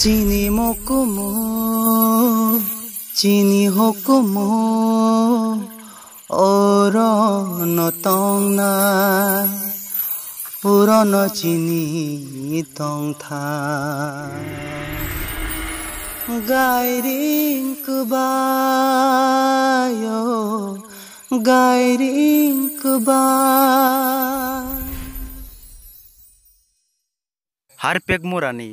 চিনি মকুমো চিনি হকুমো অরণ তংনা পুরন চিনি তংথা গাইরিং কুবায়ো গাইরিং কুবা हार पेक मुरानी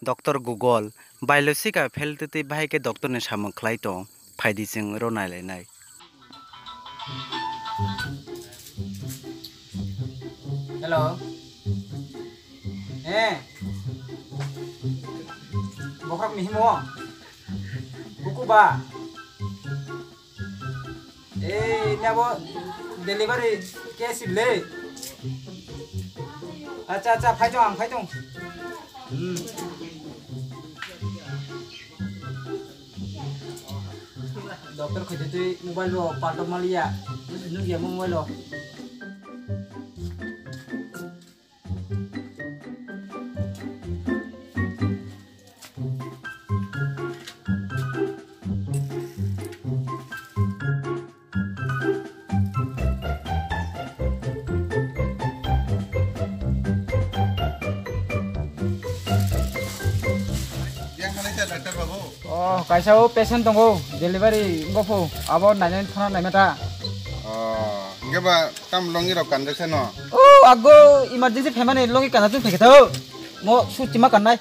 डॉक्टर गुगल बायोलॉजिका फेलते भाई के डॉक्टर ने सामो खलाई तो फायदी जों रोनायलायनाय हेलो बखरक मिहिमो बुकुबा नाबो डिलीवरी केसिबले अच्छा अच्छा फाइदों आं फाइदों डॉक्टर खैते मोबाइल रो पार्ट मालिया नु गया मोबाइल रो कैसा हो पेशेंट दंगो डिलीवरी गफो आबो नायन थाना नायमाता गेबा काम लंगि र कानदेसे न ओ आगो इमर्जेंसी फेमाने लंगि कानाजों फेकेथो मो सुतिमा काननाय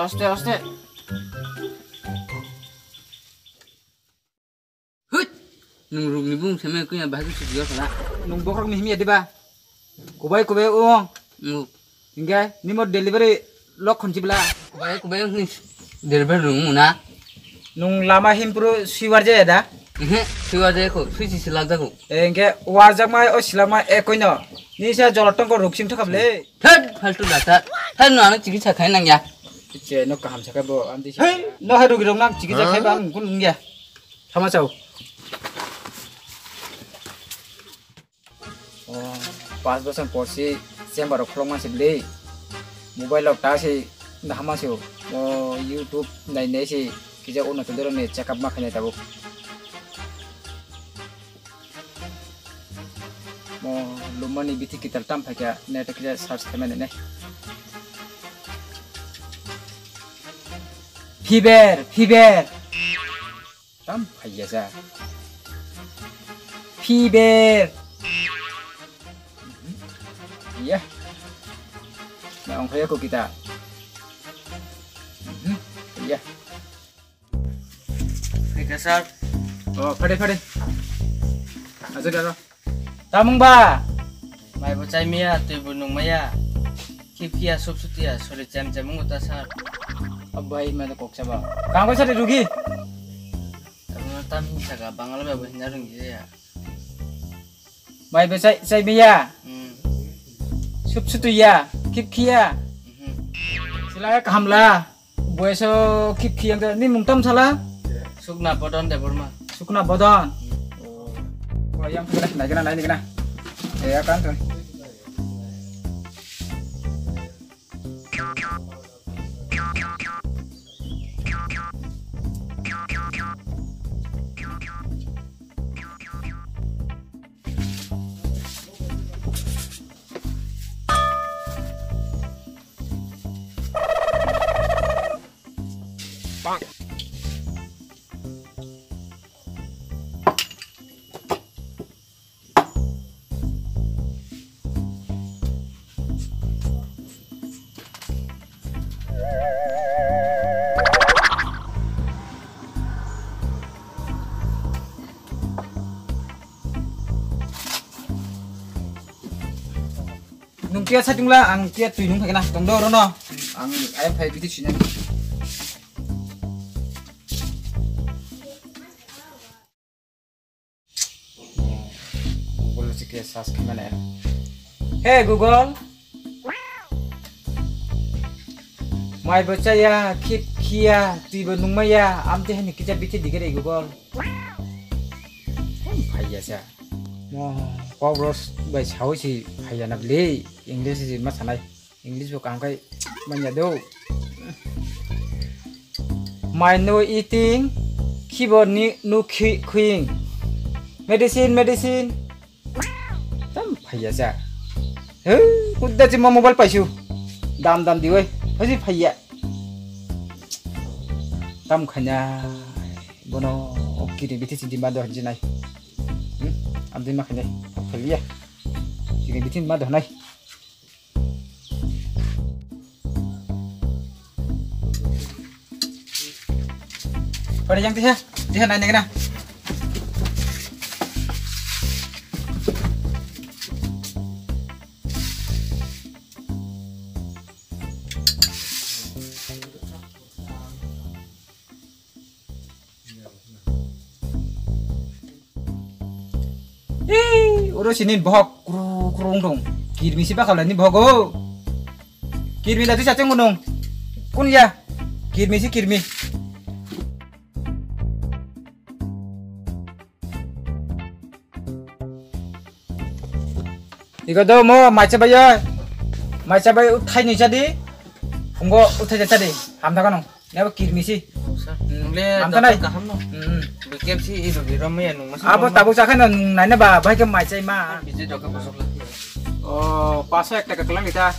Aste aste. Hut. Nung rung ni bung sama aku yang bahasa sudah salah. Nung bokrak mihmi ada ba. Kubai uang. Hingga ni mau delivery lock kunci bela. Kubai ni delivery rung mana? Nung lama himpuru siwar jaya dah. siwar jaya ko suci silag dah ko. Hingga warjak mai selama ekoino. Ni saya jolotong ko ruksim tu kable. Thad faltu data. Thad nu anak ciki cakai nang ya. Cek no kaham cakap bo andi. Hey, no hari rugi dong nang ciki cakai bang kun ya. Sama cau. Oh, pas bosan porsi siapa baru kelong masih beli. Mobile lock tak sih, dah masih. Oh, YouTube naik sih. Kita udah tu dorong ni cakap makan tahu. Oh, lumah ni biti kita tam pakai net kita search kemen ni. Fiber. Tam pakai saja. Fiber. Iya. Nah, orang kaya ko kita. Iya. Eka sir. Oh, pade. Aja dah. Tamung ba. Mai bocai mia tu bunung maya. Kikia subsutia sore jam uta sir. Abai mana kok coba. Kang ko sari rugi. Karena tam saga bangal ba bahina rungi ya. Mai bocai sai mia. Subsutia kikia. Silaya kahamla. Boyso kikia ni mungtam salah. Sukna bodon de borma. Sukna bodon. Oh, yang naik kena. Ya kan tuh. Nung kia sa tingla ang kia tuinung kagana tongdo rono ang ayam pay biti sinya sas kemana? Hey Google, mai baca ya keep kia tiba nungma ya amte hani kita biti digere Google. Payah sah. Kau bros baik jauh sih payah nak beli English sih mas sanai English bukan kai menyado. My no eating, keyboard ni no queuing, medicine. Tam payah sah. Udah cuma mobile pasu, dam diwe, pasti payah. Tam kanya, bono kiri biti sih di mana dah jenai. Ambil makan deh, payah. Kiri biti mana dah nai. Pada yang tiha naik kena. Urus ini bohok kurung dong. Kirmi siapa kalau ini bohok? Kirmi tadi cacing gunung. Kun ya. Kirmi. Iko do mo macam bayar utai ni jadi, ungo utai jadi, hamda kan? Ni apa kirmi sih? Hamda nai. Bikin sih itu di rumah ya nung. Apa tabuk sakan nanya ba, baik ke macam ma. Bisa dokter masuk lah. Oh, pasal kita kekelang kita.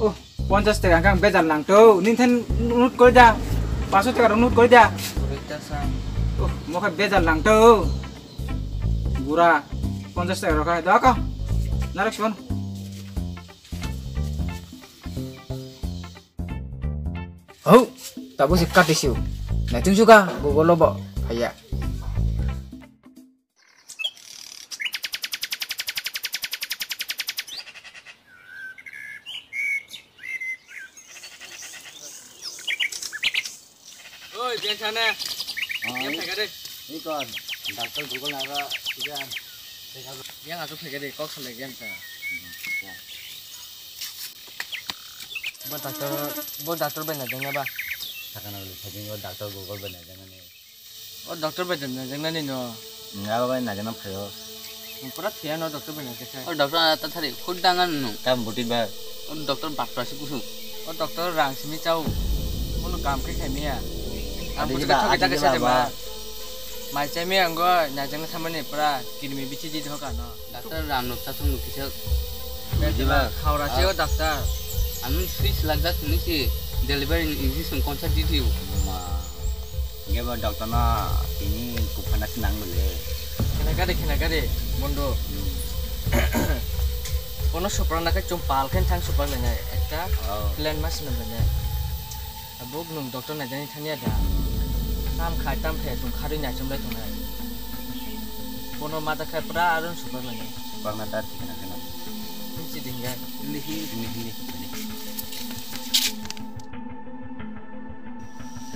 Oh, 50 টাকা কাং বেজাল নাং তো নিথেন note করে যা 500 টাকা note করে যা oh মোকে বেজাল নাং তো বুড়া 50 টাকা রাখা দাও কা না রাখছন oh tabu sikat disu na tung suka gogolo bo kaya Ôi, bien sana. Em phải cái đi. Ini kon, dokter Google apa? Ikan. Yang aku phải cái đi, có selek em sa. Bon dokter bên này jangan ba. Sekarang lu saja dokter Google benar jangan ni. Oh, dokter bên này jangan ni no. Enggak apa nak jangan phayo. Pura thia no dokter bên này cái. और doctor आता था रे खुद डांगन नु Kam butit ba. और doctor बात से कुछ Oh, dokter rang sini jauh. Mau kam ke kami ya. Ada Aku juga, kita ada ke juga, saja Ba. ba. Mai cai mi anggo nyajang sama ni pura kirimi bici di hokan no. Doctor Ram नुक्ता तुम नुकी से Betul. Kau rasa yo dokter. अनु switch लग जा सुनी से delivery injection कौन सा दी थी Ma. Enggak ba dokter na ini kupana senang boleh. Kena kade bondo. Kono super nak cumpal kan tang super nanya. Ekta Oh. plan mas nanya. Abuk nung dokter nanya ni tanya ada. Tam khai tam phe tum khari nya chum lai thong. Kono mata khai pra arun super nanya. Bang nadar kena. Ci dingga. Ini.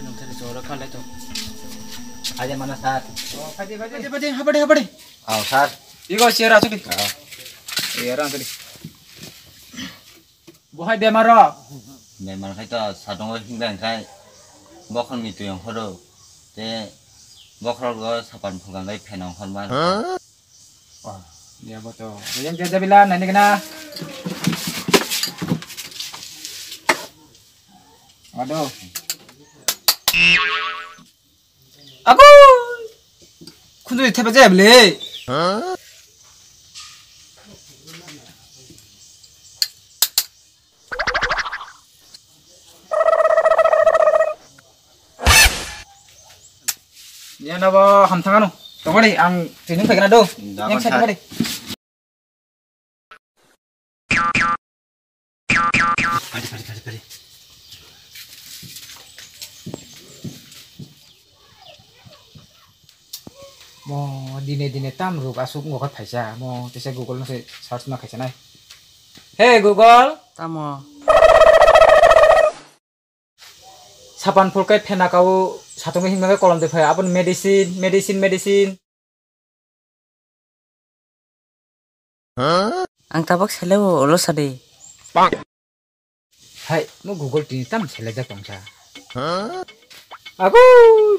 Nung thari jora khalai to. Aja mana sar? oh pade habade Oh sar. iko siara sudi Oh. siara tadi bohai bemaro Memang kita sadong hingga kai. Bokon mitu yang horo. Te bokor go sapan phugang kai phenong hon ban. wah dia betul yang jaga bilan ini kena aduh aku kuntu tepa aja beli dia nabo hamtangan tunggu deh ang sini pegang ado yang satu deh Padi. Mo dine tam ruk asuk ngokat phaisa. Mo tese Google no se search ma khaisa nai. Hey Google, Tamo. sapan pulkai phena kau satung hingma kolom de phai apun medicine. Ang tabak selewo lo sade. Hai, mo Google tini tam selejak tongsa. Aku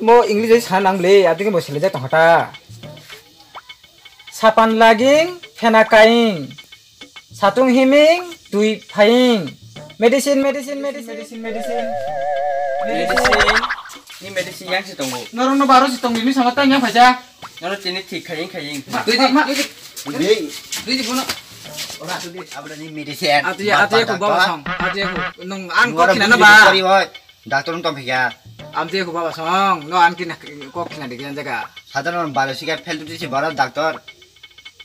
mo English sanang le, adik mo selejak tonghata. Sapan laging, phena kaing. Satung himing, tui phaing. Medicine. Ni medicine yang si tunggu. Norong no baru si tong ini sama tanya baca. Noro tini tik kaying. Di bono. Ora tu di abra ni medicine. Atu ya ku bawa song. Atu ya ku nong an kok kinana ba. Doctor nong tompiya. Atu ya ku bawa song. No an kin kok kinana de kian jaga. 사단은 바르시가 펠두지 바라 닥터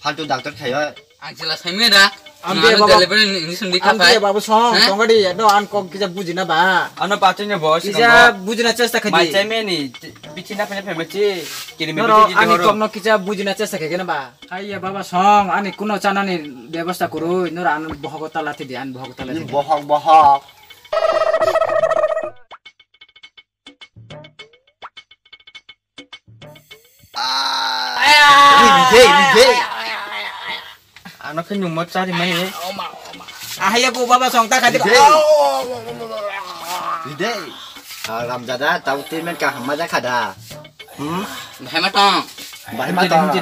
팔두 닥터 타요 Ang jelas kami dah. Ambil Ano bawa- delivery in English hindi ka Atu ya bawa song. Tongadi no an kok kita bujina ba. 아너 빠뜨냐 뭐 Kita bujina cesta kadi. 마이체메니 비치나 페냐 페메치 기름이 Noro 비치지 ani 호로 komno kita bujina cesta kagena ba. Ayya baba song ani kuno chanani ব্যবস্থা করুই নর আন বহগতা লাতি দি আন বহগতা লাতি 버헉 미제 아너 큰 용모 짜리 마이 ahaya ko baba song ta kadi 미제 아 남자다 다우티면 까 한마자 가다 Hai matong. 말 맞다